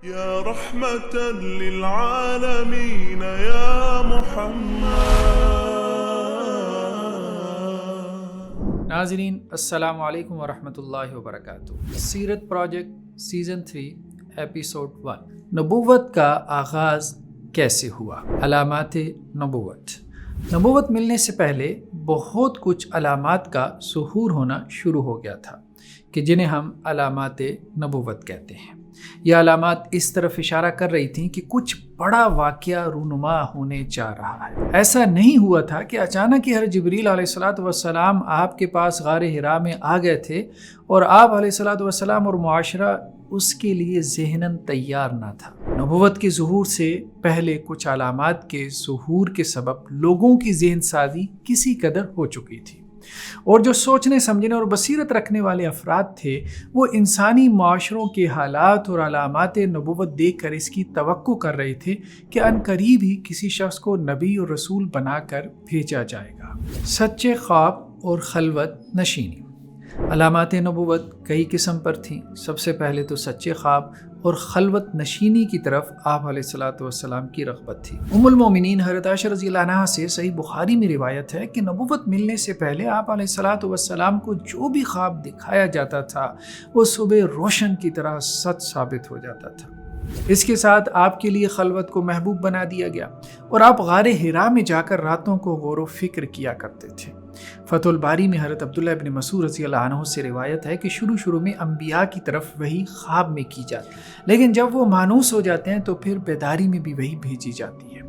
يا رحمة للعالمين يا محمد. ناظرین السلام علیکم ورحمۃ اللہ وبرکاتہ. سیرت پروجیکٹ سیزن 3 ایپیسوڈ 1. نبوت کا آغاز کیسے ہوا؟ علامات نبوت. نبوت ملنے سے پہلے بہت کچھ علامات کا ظہور ہونا شروع ہو گیا تھا کہ جنہیں ہم علامات نبوت کہتے ہیں. یہ علامات اس طرف اشارہ کر رہی تھیں کہ کچھ بڑا واقعہ رونما ہونے جا رہا ہے. ایسا نہیں ہوا تھا کہ اچانک ہی حضرت جبریل علیہ السلام آپ کے پاس غار حرا میں آ گئے تھے اور آپ علیہ السلام اور معاشرہ اس کے لیے ذہناً تیار نہ تھا. نبوت کے ظہور سے پہلے کچھ علامات کے ظہور کے سبب لوگوں کی ذہن سازی کسی قدر ہو چکی تھی، اور جو سوچنے سمجھنے اور بصیرت رکھنے والے افراد تھے وہ انسانی معاشروں کے حالات اور علامات نبوت دیکھ کر اس کی توقع کر رہے تھے کہ عنقریب ہی کسی شخص کو نبی اور رسول بنا کر بھیجا جائے گا. سچے خواب اور خلوت نشینی. علامات نبوت کئی قسم پر تھیں. سب سے پہلے تو سچے خواب اور خلوت نشینی کی طرف آپ علیہ السلام کی رغبت تھی. ام المومنین حضرت عائشہ رضی اللہ عنہا سے صحیح بخاری میں روایت ہے کہ نبوت ملنے سے پہلے آپ علیہ السلام کو جو بھی خواب دکھایا جاتا تھا وہ صبح روشن کی طرح سچ ثابت ہو جاتا تھا. اس کے ساتھ آپ کے لیے خلوت کو محبوب بنا دیا گیا اور آپ غار حرا میں جا کر راتوں کو غور و فکر کیا کرتے تھے. فتح الباری میں حضرت عبداللہ ابن مسعود رضی اللہ عنہ سے روایت ہے کہ شروع میں انبیاء کی طرف وحی خواب میں کی جاتی، لیکن جب وہ مانوس ہو جاتے ہیں تو پھر بیداری میں بھی وحی بھیجی جاتی ہے.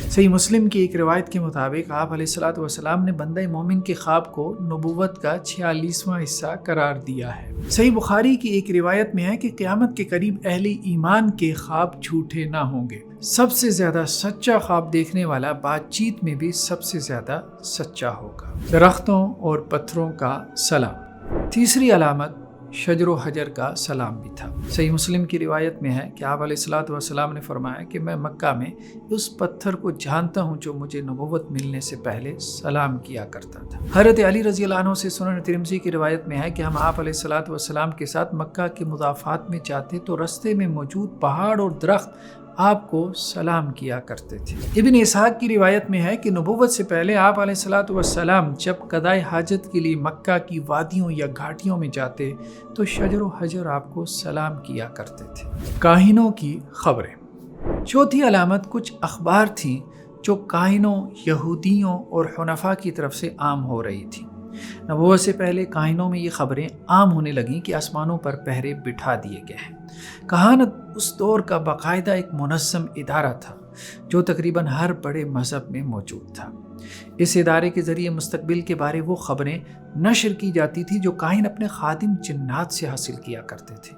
صحیح مسلم کی ایک روایت کے مطابق آپ علیہ السلام نے بندہ مومن کے خواب کو نبوت کا 46واں حصہ قرار دیا ہے. صحیح بخاری کی ایک روایت میں ہے کہ قیامت کے قریب اہل ایمان کے خواب جھوٹے نہ ہوں گے. سب سے زیادہ سچا خواب دیکھنے والا بات چیت میں بھی سب سے زیادہ سچا ہوگا. درختوں اور پتھروں کا سلام. تیسری علامت شجر و حجر کا سلام بھی تھا. صحیح مسلم کی روایت میں ہے کہ آپ علیہ السلام نے فرمایا کہ میں مکہ میں اس پتھر کو جانتا ہوں جو مجھے نبوت ملنے سے پہلے سلام کیا کرتا تھا. حضرت علی رضی اللہ عنہ سے سنن ترمذی کی روایت میں ہے کہ ہم آپ علیہ السلام کے ساتھ مکہ کے مضافات میں جاتے تو رستے میں موجود پہاڑ اور درخت آپ کو سلام کیا کرتے تھے. ابن اسحاق کی روایت میں ہے کہ نبوت سے پہلے آپ علیہ السلام جب قضائے حاجت کے لیے مکہ کی وادیوں یا گھاٹیوں میں جاتے تو شجر و حجر آپ کو سلام کیا کرتے تھے. کاہنوں کی خبریں. چوتھی علامت کچھ اخبار تھیں جو کاہنوں، یہودیوں اور حنفاء کی طرف سے عام ہو رہی تھیں. نبوت سے پہلے کاہنوں میں یہ خبریں عام ہونے لگیں کہ آسمانوں پر پہرے بٹھا دیے گئے ہیں. کہانت اس دور کا باقاعدہ ایک منظم ادارہ تھا جو تقریباً ہر بڑے مذہب میں موجود تھا. اس ادارے کے ذریعے مستقبل کے بارے وہ خبریں نشر کی جاتی تھی جو کاہن اپنے خادم جنات سے حاصل کیا کرتے تھے.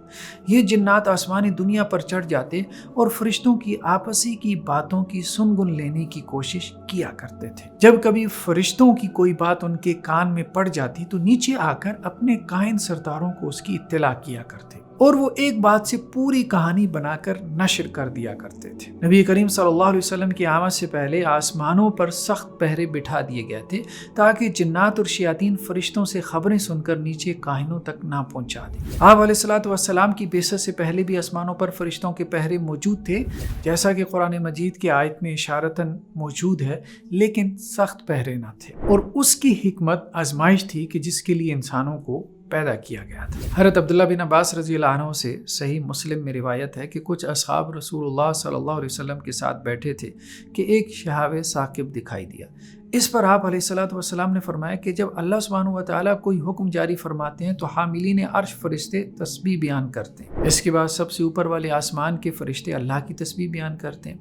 یہ جنات آسمانی دنیا پر چڑھ جاتے اور فرشتوں کی آپسی کی باتوں کی سنگن لینے کی کوشش کیا کرتے تھے. جب کبھی فرشتوں کی کوئی بات ان کے کان میں پڑ جاتی تو نیچے آ کر اپنے کاہن سرداروں کو اس کی اطلاع کیا کرتے اور وہ ایک بات سے پوری کہانی بنا کر نشر کر دیا کرتے تھے. نبی کریم صلی اللہ علیہ وسلم کی آمد سے پہلے آسمانوں پر سخت پہرے بٹھا دیے گئے تھے تاکہ جنات اور شیاطین فرشتوں سے خبریں سن کر نیچے کاہنوں تک نہ پہنچا دیں. آپ علیہ السلام کی بعثت سے پہلے بھی آسمانوں پر فرشتوں کے پہرے موجود تھے جیسا کہ قرآن مجید کی آیت میں اشارتاً موجود ہے، لیکن سخت پہرے نہ تھے. اور اس کی حکمت آزمائش تھی کہ جس کے لیے انسانوں کو پیدا کیا گیا تھا. حضرت عبداللہ بن عباس رضی اللہ عنہ سے صحیح مسلم میں روایت ہے کہ کچھ اصحاب رسول اللہ صلی اللہ علیہ وسلم کے ساتھ بیٹھے تھے کہ ایک شہاب ثاقب دکھائی دیا. اس پر آپ علیہ السلام نے فرمایا کہ جب اللہ سبحانہ و تعالیٰ کوئی حکم جاری فرماتے ہیں تو حاملین عرش فرشتے تسبیح بیان کرتے ہیں. اس کے بعد سب سے اوپر والے آسمان کے فرشتے اللہ کی تسبیح بیان کرتے ہیں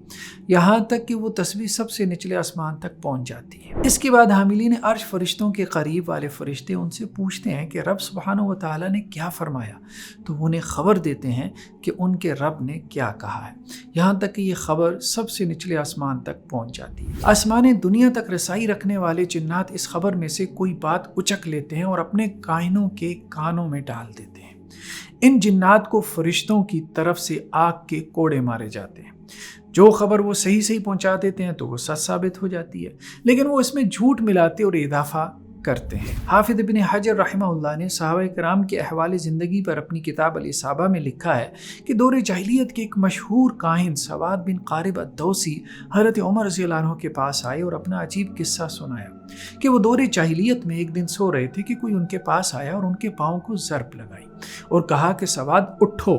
یہاں تک کہ وہ تسبیح سب سے نچلے آسمان تک پہنچ جاتی ہے. اس کے بعد حاملین عرش فرشتوں کے قریب والے فرشتے ان سے پوچھتے ہیں کہ رب سبحانہ و تعالیٰ نے کیا فرمایا، تو وہ انہیں خبر دیتے ہیں کہ ان کے رب نے کیا کہا ہے، یہاں تک کہ یہ خبر سب سے نچلے آسمان تک پہنچ جاتی ہے. آسمان دنیا تک رسائی رکھنے والے جنات اس خبر میں سے کوئی بات اچک لیتے ہیں اور اپنے کاہنوں کے کانوں میں ڈال دیتے ہیں. ان جنات کو فرشتوں کی طرف سے آگ کے کوڑے مارے جاتے ہیں. جو خبر وہ صحیح پہنچا دیتے ہیں تو وہ سچ ثابت ہو جاتی ہے، لیکن وہ اس میں جھوٹ ملاتے اور اضافہ کرتے ہیں۔ حافظ ابن حجر رحمہ اللہ نے صحابہ کرام کے احوال زندگی پر اپنی کتاب الاصابہ میں لکھا ہے کہ دور جاہلیت کے ایک مشہور کاہن سواد بن قارب الدوسی حضرت عمر رضی اللہ عنہ کے پاس آئے اور اپنا عجیب قصہ سنایا کہ وہ دور جاہلیت میں ایک دن سو رہے تھے کہ کوئی ان کے پاس آیا اور ان کے پاؤں کو ضرب لگائی اور کہا کہ سواد اٹھو،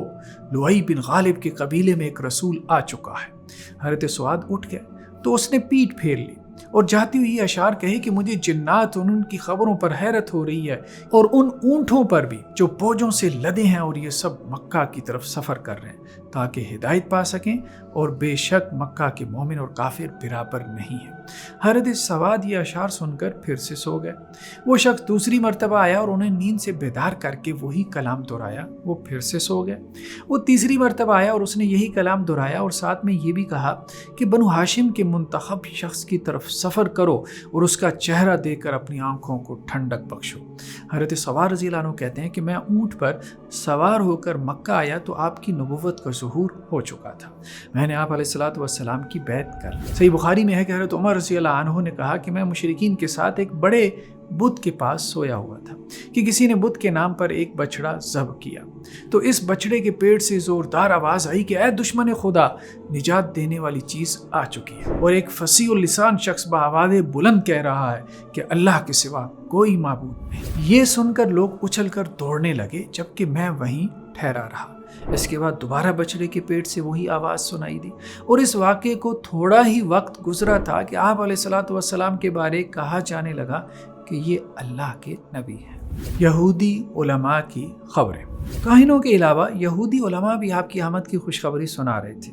لؤی بن غالب کے قبیلے میں ایک رسول آ چکا ہے۔ حضرت سواد اٹھ گئے تو اس نے پیٹھ پھیر لی اور جاتی ہوئی اشعار کہے کہ مجھے جنات اور ان کی خبروں پر حیرت ہو رہی ہے اور ان اونٹوں پر بھی جو بوجھوں سے لدے ہیں، اور یہ سب مکہ کی طرف سفر کر رہے ہیں تاکہ ہدایت پا سکیں، اور بے شک مکہ کے مومن اور کافر برابر نہیں ہیں۔ حضرت سواد یہ اشعار سن کر پھر سے سو گئے۔ وہ شخص دوسری مرتبہ آیا اور انہیں نیند سے بیدار کر کے وہی کلام دہرایا، وہ پھر سے سو گئے۔ وہ تیسری مرتبہ آیا اور اس نے یہی کلام دہرایا اور ساتھ میں یہ بھی کہا کہ بنو ہاشم کے منتخب شخص کی طرف سفر کرو اور اس کا چہرہ دیکھ کر اپنی آنکھوں کو ٹھنڈک بخشو۔ حضرت سوار رضی اللہ عنہ کہتے ہیں کہ میں اونٹ پر سوار ہو کر مکہ آیا تو آپ کی نبوت کا ظہور ہو چکا تھا۔ میں نے آپ علیہ الصلوۃ والسلام کی بیعت کر لی۔ صحیح بخاری میں ہے کہ حضرت عمر رضی اللہ عنہ نے کہا کہ میں مشرکین کے ساتھ ایک بڑے بت کے پاس سویا ہوا تھا کہ کسی نے بت کے نام پر ایک بچڑا ذبح کیا، تو اس بچڑے کے پیٹ سے زوردار آواز آئی کہ اے دشمن خدا، نجات دینے والی چیز آ چکی ہے، اور ایک فصیح اللسان شخص بآواز بلند کہہ رہا ہے کہ اللہ کے سوا کوئی معبود نہیں۔ یہ سن کر لوگ اچھل کر دوڑنے لگے جبکہ میں وہیں ٹھہرا رہا۔ اس کے بعد دوبارہ بچڑے کے پیٹ سے وہی آواز سنائی دی، اور اس واقعے کو تھوڑا ہی وقت گزرا تھا کہ آپ علیہ الصلوۃ والسلام کے بارے کہا جانے لگا کہ یہ اللہ کے نبی ہیں۔ یہودی علماء کی خبریں۔ کاہنوں کے علاوہ یہودی علماء بھی آپ کی آمد کی خوشخبری سنا رہے تھے۔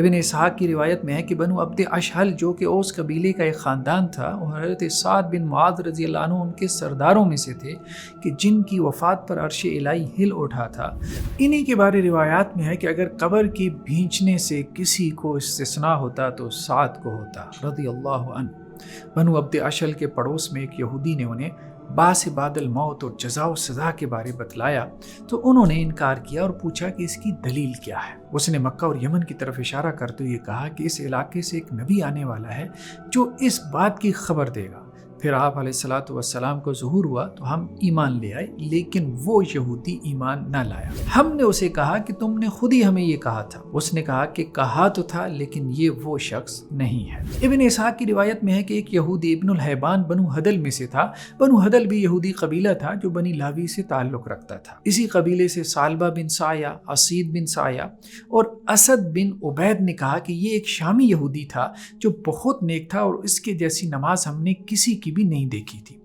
ابن اسحاق کی روایت میں ہے کہ بنو عبد اشہل جو کہ اوس قبیلے کا ایک خاندان تھا، اور حضرت سعد بن معاذ رضی اللہ عنہ ان کے سرداروں میں سے تھے کہ جن کی وفات پر عرش الہی ہل اٹھا تھا۔ انہی کے بارے روایات میں ہے کہ اگر قبر کے بھینچنے سے کسی کو استثناء ہوتا تو سعد کو ہوتا رضی اللہ عنہ۔ بنو عبد اشہل کے پڑوس میں ایک یہودی نے انہیں باس بعد الموت اور جزا و سزا کے بارے بتلایا تو انہوں نے انکار کیا اور پوچھا کہ اس کی دلیل کیا ہے۔ اس نے مکہ اور یمن کی طرف اشارہ کرتے ہوئے کہا کہ اس علاقے سے ایک نبی آنے والا ہے جو اس بات کی خبر دے گا۔ پھر آپ علیہ الصلوۃ والسلام کو ظہور ہوا تو ہم ایمان لے آئے، لیکن وہ یہودی ایمان نہ لایا۔ ہم نے اسے کہا کہ تم نے خود ہی ہمیں یہ کہا تھا۔ اس نے کہا کہ کہا تو تھا لیکن یہ وہ شخص نہیں ہے۔ ابن اسحاق کی روایت میں ہے کہ ایک یہودی ابن الحیبان بنو ہدل میں سے تھا۔ بنو ہدل بھی یہودی قبیلہ تھا جو بنی لاوی سے تعلق رکھتا تھا۔ اسی قبیلے سے سالبہ بن سایہ، اسید بن سایہ اور اسد بن عبید نے کہا کہ یہ ایک شامی یہودی تھا جو بہت نیک تھا، اور اس کے جیسی نماز ہم نے کسی کی بھی نہیں دیکھی تھی۔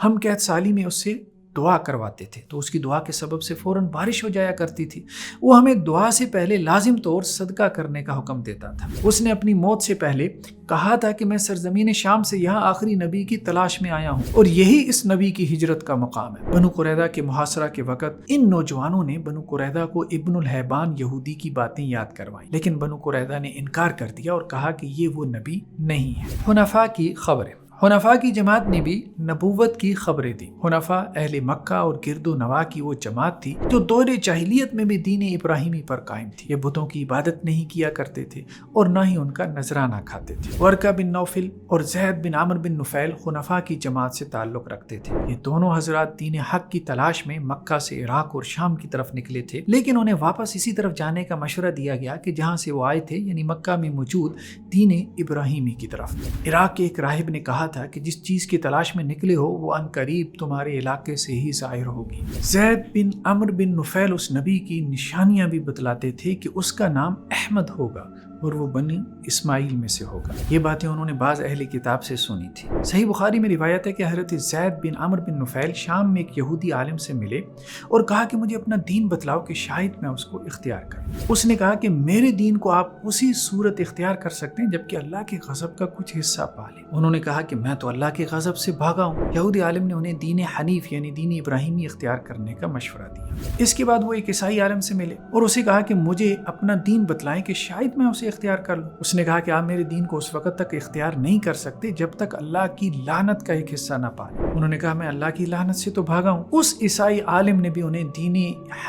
ہم قحط سالی میں اس سے دعا کرواتے تھے تو اس کی دعا کے سبب سے فوراً بارش ہو جایا کرتی تھی۔ وہ ہمیں دعا سے پہلے لازم طور صدقہ کرنے کا حکم دیتا تھا۔ اس نے اپنی موت سے پہلے کہا تھا کہ میں سرزمین شام سے یہاں آخری نبی کی تلاش میں آیا ہوں، اور یہی اس نبی کی ہجرت کا مقام ہے۔ بنو قریظہ کے محاصرہ کے وقت ان نوجوانوں نے بنو قریظہ کو ابن الحیبان یہودی کی باتیں یاد کروائیں، لیکن بنو قریظہ نے انکار کر دیا اور کہا کہ یہ وہ نبی نہیں ہے۔ حنفاء کی خبریں۔ حنفاء کی جماعت نے بھی نبوت کی خبریں دی۔ حنفاء اہل مکہ اور گرد و نواح کی وہ جماعت تھی جو دور جاہلیت میں بھی دین ابراہیمی پر قائم تھی۔ یہ بتوں کی عبادت نہیں کیا کرتے تھے اور نہ ہی ان کا نذرانہ کھاتے تھے۔ ورقہ بن نوفل اور زید بن عامر بن نفیل حنفاء کی جماعت سے تعلق رکھتے تھے۔ یہ دونوں حضرات دین حق کی تلاش میں مکہ سے عراق اور شام کی طرف نکلے تھے، لیکن انہیں واپس اسی طرف جانے کا مشورہ دیا گیا کہ جہاں سے وہ آئے تھے، یعنی مکہ میں موجود دین ابراہیمی کی طرف۔ عراق کے ایک راہب نے کہا تھا کہ جس چیز کی تلاش میں نکلے ہو وہ ان قریب تمہارے علاقے سے ہی ظاہر ہوگی۔ زید بن عمر بن نفیل اس نبی کی نشانیاں بھی بتلاتے تھے کہ اس کا نام احمد ہوگا اور وہ بنی اسماعیل میں سے ہوگا۔ یہ باتیں انہوں نے بعض اہل کتاب سے سنی تھی۔ صحیح بخاری میں روایت ہے کہ حضرت زید بن عمر بن نفیل شام میں ایک یہودی عالم سے ملے اور کہا کہ مجھے اپنا دین بتلاؤ کہ شاید میں اس کو اختیار کروں۔ اس نے کہا کہ میرے دین کو آپ اسی صورت اختیار کر سکتے ہیں جبکہ اللہ کے غضب کا کچھ حصہ پا لیں۔ انہوں نے کہا کہ میں تو اللہ کے غضب سے بھاگا ہوں۔ یہودی عالم نے انہیں دین حنیف یعنی دین ابراہیمی اختیار کرنے کا مشورہ دیا۔ اس کے بعد وہ ایک عیسائی عالم سے ملے اور اسے کہا کہ مجھے اپنا دین بتلائیں کہ شاید میں اسے اختیار کر لوں۔ اس نے کہا کہ آپ میرے دین کو اس وقت تک اختیار نہیں کر سکتے جب تک اللہ کی لعنت کا ایک حصہ نہ پائیں۔ انہوں نے کہا میں اللہ کی لعنت سے تو بھاگا ہوں۔ اس عیسائی عالم نے بھی انہیں دین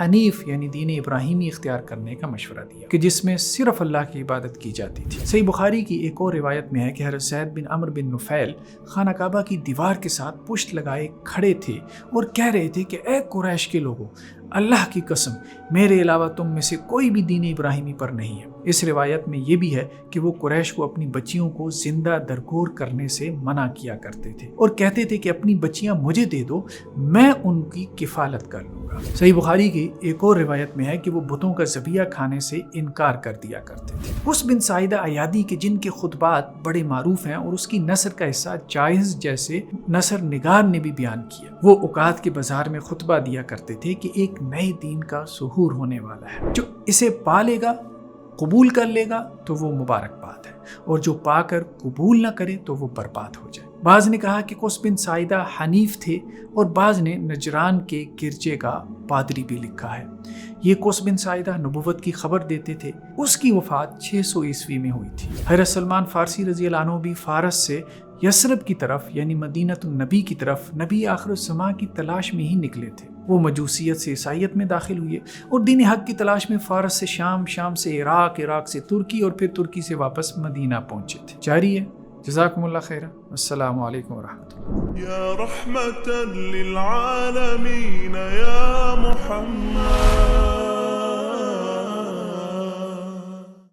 حنیف یعنی دین ابراہیمی اختیار کرنے کا مشورہ دیا کہ جس میں صرف اللہ کی عبادت کی جاتی تھی۔ صحیح بخاری کی ایک اور روایت میں ہے کہ حضرت زید بن عمر بن نفیل خانہ کعبہ کی دیوار کے ساتھ پشت لگائے کھڑے تھے اور کہہ رہے تھے کہ اے قریش کے لوگوں، اللہ کی قسم میرے علاوہ تم میں سے کوئی بھی دین ابراہیمی پر نہیں ہے۔ اس روایت میں یہ بھی ہے کہ وہ قریش کو اپنی بچیوں کو زندہ درگور کرنے سے منع کیا کرتے تھے اور کہتے تھے کہ اپنی بچیاں مجھے دے دو، میں ان کی کفالت کر لوں گا۔ صحیح بخاری کی ایک اور روایت میں ہے کہ وہ بتوں کا ذبیحہ کھانے سے انکار کر دیا کرتے تھے۔ قس بن ساعدہ ایادی کے جن کے خطبات بڑے معروف ہیں اور اس کی نثر کا حصہ جائز جیسے نثر نگار نے بھی بیان کیا، وہ اوقات کے بازار میں خطبہ دیا کرتے تھے کہ ایک نئے دین کا ظہور ہونے والا ہے، جو اسے پا لے گا، قبول کر لے گا تو وہ مبارک بات ہے، اور جو پا کر قبول نہ کرے تو وہ برباد ہو جائے۔ بعض نے کہا کہ قس بن ساعدہ حنیف تھے اور بعض نے نجران کے گرجے کا پادری بھی لکھا ہے۔ یہ قس بن ساعدہ نبوت کی خبر دیتے تھے۔ اس کی وفات 600 عیسوی میں ہوئی تھی۔ حضرت سلمان فارسی رضی اللہ عنہ بھی فارس سے یثرب کی طرف یعنی مدینۃ النبی کی طرف نبی آخر الزماں کی تلاش میں ہی نکلے تھے۔ وہ مجوسیت سے عیسائیت میں داخل ہوئے اور دین حق کی تلاش میں فارس سے شام، شام سے عراق، عراق سے ترکی اور پھر ترکی سے واپس مدینہ پہنچے تھے۔ جاری ہے۔ جزاکم اللہ خیرہ۔ السلام علیکم ورحمۃ اللہ۔ يا رحمة للعالمين يا محمد